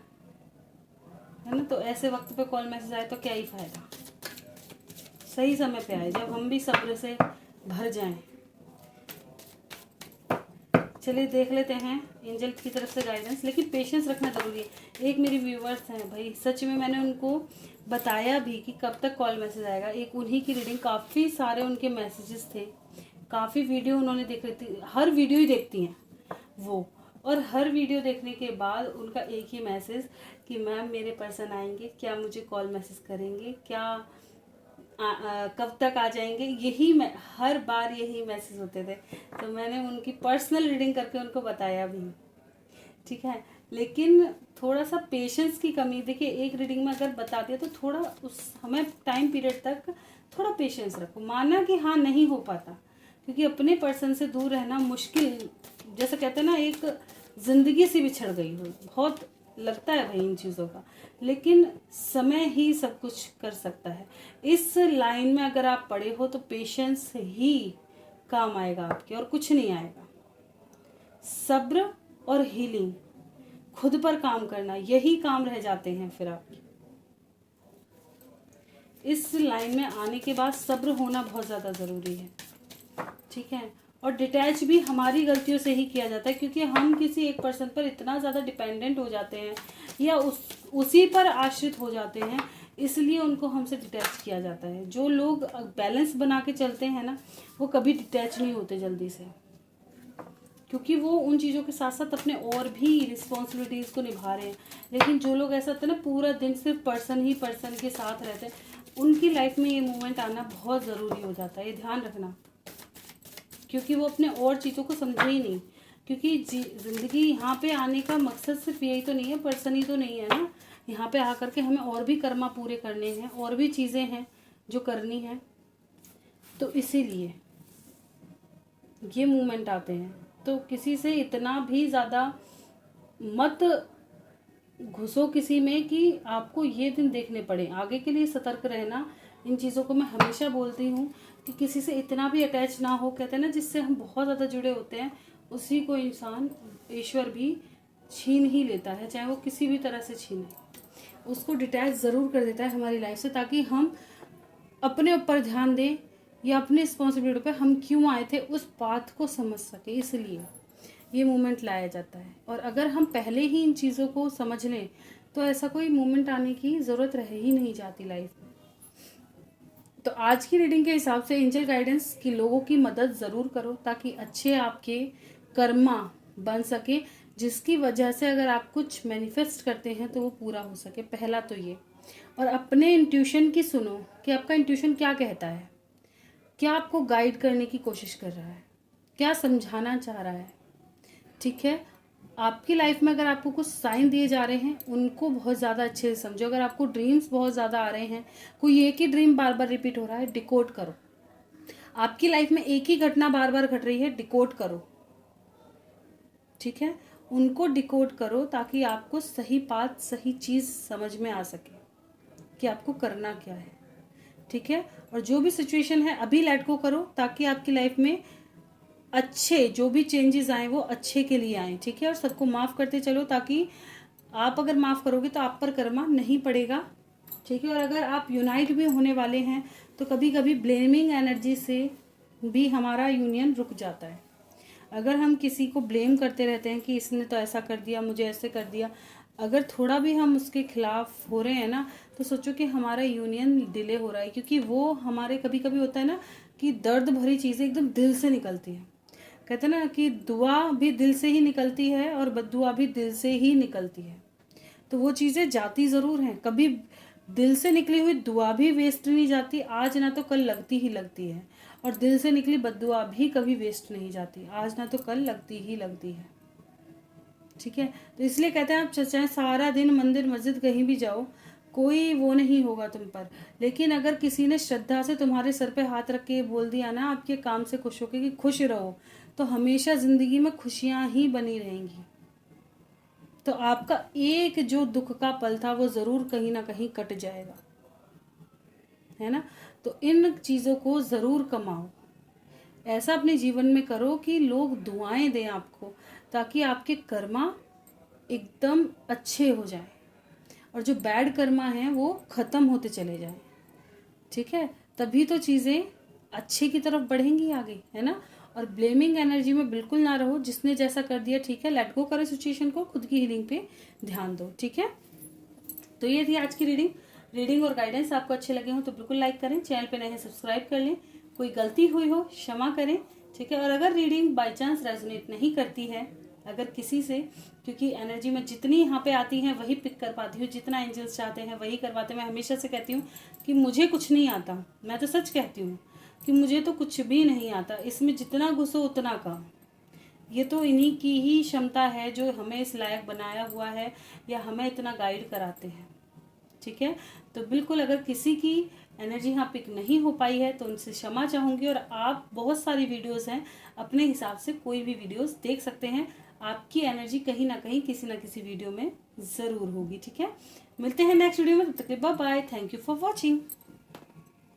है ना। तो ऐसे वक्त पे कॉल मैसेज आए तो क्या ही फ़ायदा। सही समय पे आए जब हम भी सब्र से भर जाएं। चलिए देख लेते हैं एंजल की तरफ से गाइडेंस, लेकिन पेशेंस रखना ज़रूरी है। एक मेरी व्यूवर्स हैं भाई, सच में मैंने उनको बताया भी कि कब तक कॉल मैसेज आएगा। एक उन्हीं की रीडिंग, काफ़ी सारे उनके मैसेजेस थे, काफ़ी वीडियो उन्होंने देख रही थी, हर वीडियो ही देखती हैं वो, और हर वीडियो देखने के बाद उनका एक ही मैसेज कि मैम मेरे पर्सन आएंगे, क्या मुझे कॉल मैसेज करेंगे, क्या कब तक आ जाएंगे, यही मैं हर बार यही मैसेज होते थे। तो मैंने उनकी पर्सनल रीडिंग करके उनको बताया भी, ठीक है। लेकिन थोड़ा सा पेशेंस की कमी, देखिए एक रीडिंग में अगर बता दिया तो थोड़ा उस हमें टाइम पीरियड तक थोड़ा पेशेंस रखो। माना कि हाँ नहीं हो पाता, क्योंकि अपने पर्सन से दूर रहना मुश्किल, जैसे कहते हैं ना, एक ज़िंदगी से बिछड़ गई हो, बहुत लगता है भाई इन चीज़ों का, लेकिन समय ही सब कुछ कर सकता है। इस लाइन में अगर आप पड़े हो तो पेशेंस ही काम आएगा आपके, और कुछ नहीं आएगा। सब्र और हीलिंग, खुद पर काम करना, यही काम रह जाते हैं फिर आपके। इस लाइन में आने के बाद सब्र होना बहुत ज़्यादा ज़रूरी है, ठीक है। और डिटैच भी हमारी गलतियों से ही किया जाता है, क्योंकि हम किसी एक पर्सन पर इतना ज़्यादा डिपेंडेंट हो जाते हैं या उसी पर आश्रित हो जाते हैं, इसलिए उनको हमसे डिटैच किया जाता है। जो लोग बैलेंस बना के चलते हैं ना, वो कभी डिटैच नहीं होते जल्दी से, क्योंकि वो उन चीज़ों के साथ साथ अपने और भी रिस्पॉन्सिबिलिटीज़ को निभा रहे हैं। लेकिन जो लोग ऐसा होता है ना, पूरा दिन सिर्फ पर्सन के साथ रहते हैं, उनकी लाइफ में ये मूवमेंट आना बहुत ज़रूरी हो जाता है, ये ध्यान रखना, क्योंकि वो अपने और चीज़ों को समझे ही नहीं। क्योंकि ज़िंदगी यहाँ पे आने का मकसद सिर्फ यही तो नहीं है, पर्सन ही तो नहीं है ना। यहाँ पे आकर के हमें और भी कर्मा पूरे करने हैं, और भी चीज़ें हैं जो करनी है, तो इसीलिए ये मूवमेंट आते हैं। तो किसी से इतना भी ज़्यादा मत घुसो किसी में कि आपको ये दिन देखने पड़े। आगे के लिए सतर्क रहना, इन चीज़ों को मैं हमेशा बोलती हूँ कि किसी से इतना भी अटैच ना हो। कहते हैं ना, जिससे हम बहुत ज़्यादा जुड़े होते हैं उसी को इंसान, ईश्वर भी छीन ही लेता है, चाहे वो किसी भी तरह से छीने, उसको डिटैच ज़रूर कर देता है हमारी लाइफ से, ताकि हम अपने ऊपर ध्यान दें या अपनी रिस्पॉन्सिबिलिटी पर हम क्यों आए थे उस बात को समझ सके, इसलिए ये मोमेंट लाया जाता है। और अगर हम पहले ही इन चीज़ों को समझ लें तो ऐसा कोई मोमेंट आने की ज़रूरत रह ही नहीं जाती लाइफ में। तो आज की रीडिंग के हिसाब से एंजल गाइडेंस कि लोगों की मदद ज़रूर करो, ताकि अच्छे आपके कर्मा बन सके, जिसकी वजह से अगर आप कुछ मैनिफेस्ट करते हैं तो वो पूरा हो सके। पहला तो ये। और अपने इंट्यूशन की सुनो कि आपका इंट्यूशन क्या कहता है, क्या आपको गाइड करने की कोशिश कर रहा है, क्या समझाना चाह रहा है, ठीक है। आपकी लाइफ में अगर आपको कुछ साइन दिए जा रहे हैं, उनको बहुत ज़्यादा अच्छे से समझो। अगर आपको ड्रीम्स बहुत ज़्यादा आ रहे हैं, कोई एक ही ड्रीम बार बार रिपीट हो रहा है, डिकोड करो। आपकी लाइफ में एक ही घटना बार बार घट रही है, डिकोड करो, ठीक है। उनको डिकोड करो ताकि आपको सही बात, सही चीज़ समझ में आ सके कि आपको करना क्या है, ठीक है। और जो भी सिचुएशन है अभी लेट गो करो, ताकि आपकी लाइफ में अच्छे जो भी चेंजेस आए वो अच्छे के लिए आए, ठीक है। और सबको माफ़ करते चलो, ताकि आप अगर माफ़ करोगे तो आप पर कर्मा नहीं पड़ेगा, ठीक है। और अगर आप यूनाइट भी होने वाले हैं तो कभी कभी ब्लेमिंग एनर्जी से भी हमारा यूनियन रुक जाता है। अगर हम किसी को ब्लेम करते रहते हैं कि इसने तो ऐसा कर दिया, मुझे ऐसे कर दिया, अगर थोड़ा भी हम उसके खिलाफ हो रहे हैं ना, तो सोचो कि हमारा यूनियन डिले हो रहा है। क्योंकि वो हमारे, कभी कभी होता है ना कि दर्द भरी चीज़ें एकदम दिल से निकलती हैं। कहते हैं ना कि दुआ भी दिल से ही निकलती है और बद्दुआ भी दिल से ही निकलती है। तो वो चीज़ें जाती ज़रूर हैं, कभी दिल से निकली हुई दुआ भी वेस्ट नहीं जाती, आज ना तो कल लगती ही लगती है। और दिल से निकली बद्दुआ भी कभी वेस्ट नहीं जाती, आज ना तो कल लगती ही लगती है, ठीक है। तो इसलिए कहते हैं आप चाहे सारा दिन मंदिर मस्जिद कहीं भी जाओ, कोई वो नहीं होगा तुम पर। लेकिन अगर किसी ने श्रद्धा से तुम्हारे सर पे हाथ रख के बोल दिया ना आपके काम से खुश होकर कि खुश रहो, तो हमेशा ज़िंदगी में खुशियाँ ही बनी रहेंगी। तो आपका एक जो दुख का पल था वो ज़रूर कहीं ना कहीं कट जाएगा, है ना। तो इन चीज़ों को ज़रूर कमाओ, ऐसा अपने जीवन में करो कि लोग दुआएं दें आपको, ताकि आपके कर्मा एकदम अच्छे हो जाए और जो बैड कर्मा हैं वो ख़त्म होते चले जाए। ठीक है, तभी तो चीज़ें अच्छे की तरफ बढ़ेंगी आगे, है ना। और ब्लेमिंग एनर्जी में बिल्कुल ना रहो। जिसने जैसा कर दिया ठीक है, लेट गो करो सिचुएशन को, खुद की हीलिंग पे ध्यान दो। ठीक है, तो ये थी आज की रीडिंग और गाइडेंस। आपको अच्छे लगे हो तो बिल्कुल लाइक करें, चैनल पे नए हैं सब्सक्राइब कर लें, कोई गलती हुई हो क्षमा करें। ठीक है, और अगर रीडिंग बाय चांस रेजोनेट नहीं करती है अगर किसी से, क्योंकि एनर्जी में जितनी यहाँ पे आती हैं वही पिक कर पाती हूँ, जितना एंजल्स चाहते हैं वही करवाते हैं। मैं हमेशा से कहती हूँ कि मुझे कुछ नहीं आता, मैं तो सच कहती हूँ कि मुझे तो कुछ भी नहीं आता, इसमें जितना घुसो उतना कम। ये तो इन्हीं की ही क्षमता है जो हमें इस लायक बनाया हुआ है या हमें इतना गाइड कराते हैं। ठीक है, तो बिल्कुल अगर किसी की एनर्जी यहाँ पिक नहीं हो पाई है तो उनसे क्षमा चाहूँगी। और आप बहुत सारी वीडियोस हैं, अपने हिसाब से कोई भी वीडियोस देख सकते हैं, आपकी एनर्जी कहीं ना कहीं किसी ना किसी वीडियो में ज़रूर होगी। ठीक है, मिलते हैं नेक्स्ट वीडियो में, तब तक के लिए bye bye, thank you for watching.